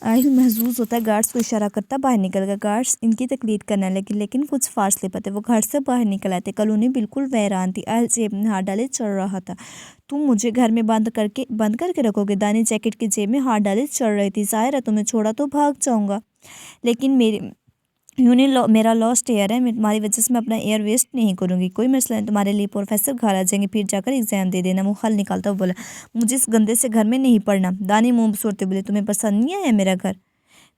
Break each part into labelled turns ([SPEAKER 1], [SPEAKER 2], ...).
[SPEAKER 1] आहिल महसूस होता है, गार्ड्स को इशारा करता बाहर निकल गया। गार्ड्स इनकी तकलीद करने लगे लेकिन कुछ फासले पर थे। वो घर से बाहर निकल आए थे। कॉलोनी बिल्कुल वीरान थी। आहिल जेब में हाथ डाले चल रहा था। तुम मुझे घर में बंद करके रखोगे? दानी जैकेट की जेब में हाथ डाले चढ़ रही थी। जाहिर है तुम्हें छोड़ा तो भाग जाऊंगा, लेकिन मेरा लॉस्ट ईयर है। तुम्हारी वजह से मैं अपना ईयर वेस्ट नहीं करूंगी। कोई मसला नहीं, तुम्हारे लिए प्रोफेसर घर आ जाएंगे, फिर जाकर एग्जाम दे देना। वो हल निकालता हुआ बोला, मुझे इस गंदे से घर में नहीं पढ़ना। दानी मुंह सोते बोले, तुम्हें पसंद नहीं आया मेरा घर?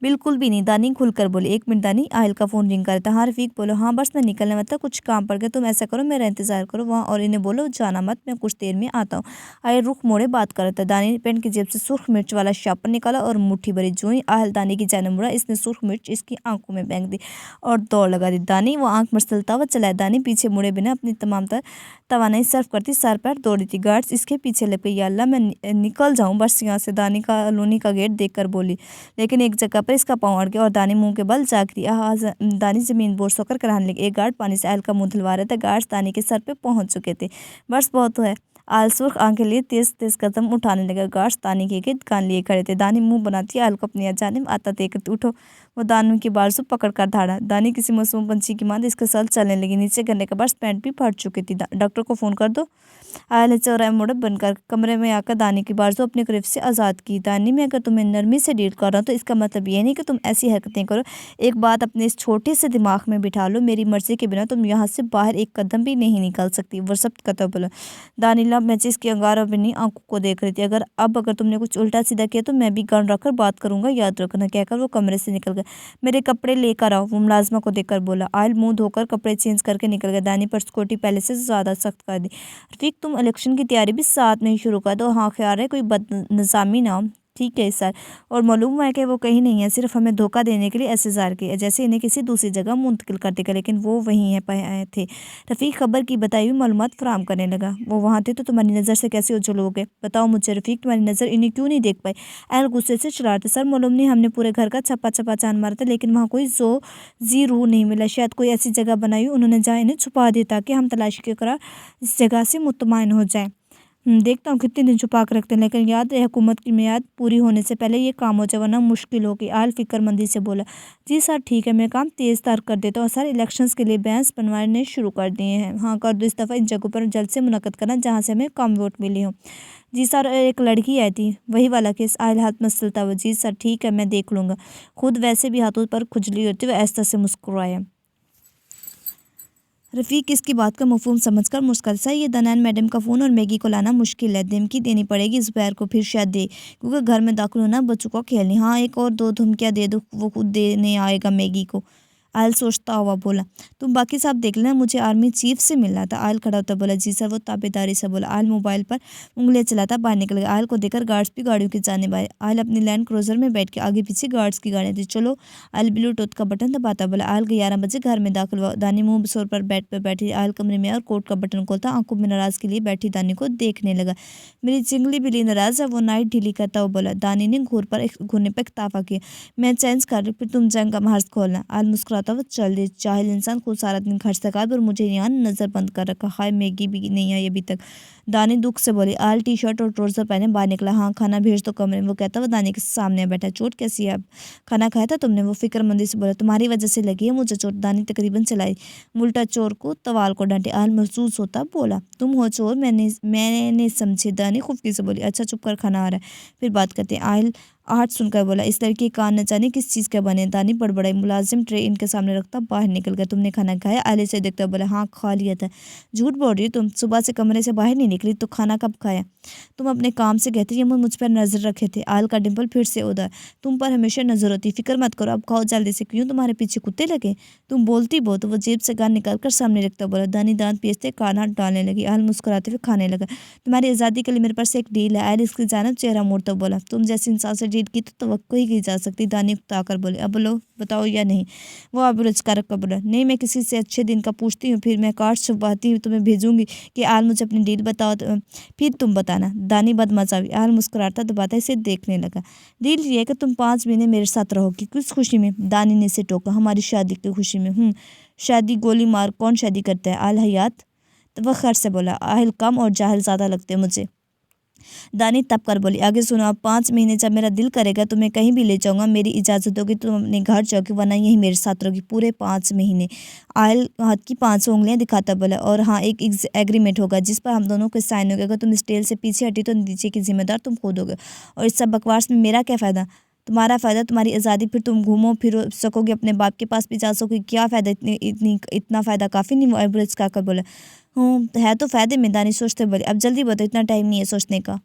[SPEAKER 1] बिल्कुल भी नहीं, दानी खुलकर बोली। एक मिनट दानी, आहिल का फ़ोन रिंग कर था। हाँ रफीक बोलो। हाँ बस मैं निकलने मतलब कुछ काम पड़ गया। तुम ऐसा करो, मेरा इंतजार करो वहाँ और इन्हें बोलो जाना मत, मैं कुछ देर में आता हूँ। आहिल रुख मोड़े बात कर रहा था। दानी ने पेंट की जेब से सुर्ख मिर्च वाला शापर निकाला और मुट्ठी भरी। जो ही आहिल दानी की जाने मुड़ा, इसने सुर्ख मिर्च इसकी आंखों में फेंक दी और दौड़ लगा दी। दानी वो आंख मसलता हुआ चला। दानी पीछे मुड़े बिना अपनी तमाम तवानाई सर्व करती सर पैर दौड़ी थी। गार्ड्स इसके पीछे लग गई। या अल्लाह, मैं निकल जाऊँ बस यहाँ से। दानी का कॉलोनी का गेट देखकर बोली, लेकिन एक जगह पर इसका पाँव अड़ गया और दानी मुंह के बल जागती। दानी जमीन बोर सोकर कराने लगी। एक गार्ड पानी से आयल का मुंह धुलवा रहा था। गार्ड्स दानी के सर पे पहुंच चुके थे। बस बहुत है। आयल सुर्ख आंखें लिए तेज तेज कदम उठाने लगा। गार्ड्स दानी के गिर्द कान लिए खड़े थे। दानी मुंह बनाती आयल को अपनी जानिब आता देख उठो। वो दानू की बाजू पकड़ कर धाड़ा। दानी किसी मासूम पंछी की मां इसके साथ चलने लगी। नीचे गिरने के बाद पैंट भी फट चुकी थी। डॉक्टर को फोन कर दो। आयल ने चौराहे मोड़क बनकर कमरे में आकर दानी की बाजू अपने करीब से आज़ाद की। दानी, मैं अगर तुम्हें नरमी से डील कर रहा हूँ तो इसका मतलब ये नहीं कि तुम ऐसी हरकतें करो। एक बात अपने इस छोटे से दिमाग में बिठा लो, मेरी मर्जी के बिना तुम यहाँ से बाहर एक कदम भी नहीं निकल सकती। वो सब कतौ बोला। दानिला मैचिस की अंगारा बनी आंखों को देख रही थी। अगर तुमने कुछ उल्टा सीधा किया तो मैं भी गन रखकर बात करूंगा, याद रखना, कहकर वो कमरे से निकल गया। मेरे कपड़े लेकर आओ, वो मुलाजमा को देखकर बोला। आयल मुंह धोकर कपड़े चेंज करके निकल गया। दानी पर सिक्योरिटी पहले से ज्यादा सख्त कर दी। रफीक, तुम इलेक्शन की तैयारी भी साथ में ही शुरू कर दो। हाँ ख्याल है कोई बदनिज़ामी ना हो। ठीक है सर। और मालूम है कि वो कहीं नहीं है, सिर्फ हमें धोखा देने के लिए ऐसे जार किया, जैसे इन्हें किसी दूसरी जगह मुंतकिल कर देगा, लेकिन वो वहीं है पाए थे। रफ़ीक खबर की बताई हुई मालूमात फराहम करने लगा। वो वहाँ थे तो तुम्हारी नज़र से कैसे ओझल हो गए? बताओ मुझे रफ़ीक, तुम्हारी नज़र इन्हें क्यों नहीं देख पाई? अहल गुस्से से चिल्लाते, सर मालूम नहीं, हमने पूरे घर का छप्पा छप्पा छान मारा था, लेकिन वहाँ कोई जी रूह नहीं मिला। शायद कोई ऐसी जगह बनाई उन्होंने जहाँ इन्हें छुपा दिया ताकि हम तलाशी के करा इस जगह से मुतमईन हो जाए। देखता हूँ कितने दिन छुपा कर रखते हैं, लेकिन याद है हुकूमत की मियाद पूरी होने से पहले ये काम हो जाए, वरना मुश्किल होगी। आल फिक्रमंदी से बोला। जी सर ठीक है, मैं काम तेज़ तार कर देता हूँ। सर इलेक्शंस के लिए बैच बनवाने शुरू कर दिए हैं। हाँ कर दो, इस दफ़ा इन जगहों पर जल्द से मुनक्कद करना जहाँ से हमें कम वोट मिले हों। जी सर, एक लड़की आई थी, वही वाला केस? आयल हाथ मसलता हुआ। जी सर ठीक है, मैं देख लूँगा। खुद वैसे भी हाथों पर खुजली होती हुए ऐसा से मुस्कुराया। रफ़ीक इसकी बात का मफ़हूम समझकर मुस्कुराया। सही है, दनान मैडम का फ़ोन और मैगी को लाना मुश्किल है। धमकी देनी पड़ेगी ज़ुबैर को, फिर शायद दे, क्योंकि घर में दाखिल होना बच्चों को खेलनी। हाँ एक और दो धमकियाँ दे दो, वो खुद देने आएगा मैगी को। आयल सोचता हुआ बोला। तुम बाकी साहब देख लेना, मुझे आर्मी चीफ से मिलना था। आयल खड़ा होता बोला। जी सर, वो ताबेदारी से बोला। आयल मोबाइल पर उंगलियां चलाता बाहर निकल गया। आयल को देखकर गार्ड्स भी गाड़ियों की जानिब आए। आयल अपनी लैंड क्रूजर में बैठ के आगे पीछे गार्ड्स की गाड़ियां थी। चलो। आयल ब्लूटूथ का बटन दबाता बोला। आयल के 11 बजे घर में दाखिल हुआ। दानी मुंह बसोर पर बेड पर बैठी। आयल कमरे में और कोट का बटन खोलता आंखों में नाराज के लिए बैठी दानी को देखने लगा। मेरी चिंगली बिल्ली नाराज है, वो नाइट ढीली करता हुआ बोला। दानी ने घूरने पर इख्ताफा किया। मैं चेंज कर रही, फिर तुम जंग का महर्ज खोलना। आयल मुस्कुराता हुआ चल दे। जाहिल इंसान खुद सारा दिन खर्च सका और मुझे यहाँ नजर बंद कर रखा। हाय मैगी भी नहीं आई अभी तक। दानी दुख से बोली। आल टी शर्ट और ट्राउजर पहने बाहर निकला। हाँ खाना भेज दो कमरे में, वो कहता हुआ दानी के सामने बैठा। चोट कैसी है अब? खाना खाया था तुमने? वो फिक्रमंदी से बोला। तुम्हारी वजह से लगी है मुझे चोट। दानी तकरीबन चलाई। उल्टा चोर को तवाल को डांटे। आल महसूस होता बोला। तुम हो चोर, मैंने समझे। दानी खुफकी से बोली। अच्छा चुप कर, खाना आ रहा है, फिर बात करते हैं। आयल आहट सुनकर बोला। इस लड़की के कान न जाने किस चीज़ के बने। दानी बड़बड़ाई। मुलाजिम ट्रे इनके सामने रखता बाहर निकल गया। तुमने खाना खाया? आले से देखता बोला। हाँ खा लिया था। झूठ बोल रही हो तुम, सुबह से कमरे से बाहर नहीं निकली तो खाना कब खाया? तुम अपने काम से कहती ये मुझ पर नजर रखे थे। आल का डिम्पल फिर से उधर। तुम पर हमेशा नजर होती, फिक्र मत करो, अब खाओ जल्दी से। क्यों तुम्हारे पीछे कुत्ते लगे? तुम बोलती बहुत। वो जेब से गान निकाल कर सामने रखता बोला। दानी दांत पीसते कान डालने लगी। आल मुस्कुराते हुए खाने लगा। तुम्हारी आज़ादी के लिए मेरे पास एक डील है। आयल इसकी जानब चेहरा मोड़ता बोला। तुम जैसे इंसान से डील की तो तवक्को ही की जा सकती। दानी उकताकर बोले। अब बोलो, बताओ या नहीं? वो अब रुचकार बोला। नहीं, मैं किसी से अच्छे दिन का पूछती हूँ, फिर मैं कार्ड छुपवाती हूँ, तुम्हें भेजूंगी कि आल मुझे अपनी डील बताओ फिर तुम बताना। दानी बदमजा हुई। आल मुस्कुराता दबाता इसे देखने लगा। डील ये है कि तुम 5 महीने मेरे साथ रहोगी। किस खुशी में? दानी ने इसे टोका। हमारी शादी की खुशी में। शादी गोली मार कौन शादी करता है? आल हयात। तो वह खैर से बोला। आहिल कम और जाहिल ज़्यादा लगते मुझे। दानी तब कर बोली, आगे सुनो, अब 5 महीने जब मेरा दिल करेगा तो मैं कहीं भी ले जाऊंगा, मेरी इजाज़त दोगी तो तुम अपने घर जाओगी, वरना यही मेरे साथ रहोगी पूरे 5 महीने। आयल हाथ की 5 उंगलियां दिखाता बोला, और हाँ, एक एग्रीमेंट होगा जिस पर हम दोनों के साइन हो गए, अगर तुम इस टेल से पीछे हटी तो नीचे की जिम्मेदार तुम खुद होगे। और इस सब बकवास में मेरा क्या फ़ायदा? तुम्हारा फ़ायदा तुम्हारी आज़ादी, फिर तुम घूमो फिर सकोगे, अपने बाप के पास भी जा सकोगे, क्या फ़ायदा? इतना फ़ायदा काफ़ी नहीं? वो एवरेज का बोला। है तो फ़ायदे में, दानी सोचते बोले, अब जल्दी बताओ, इतना टाइम नहीं है सोचने का।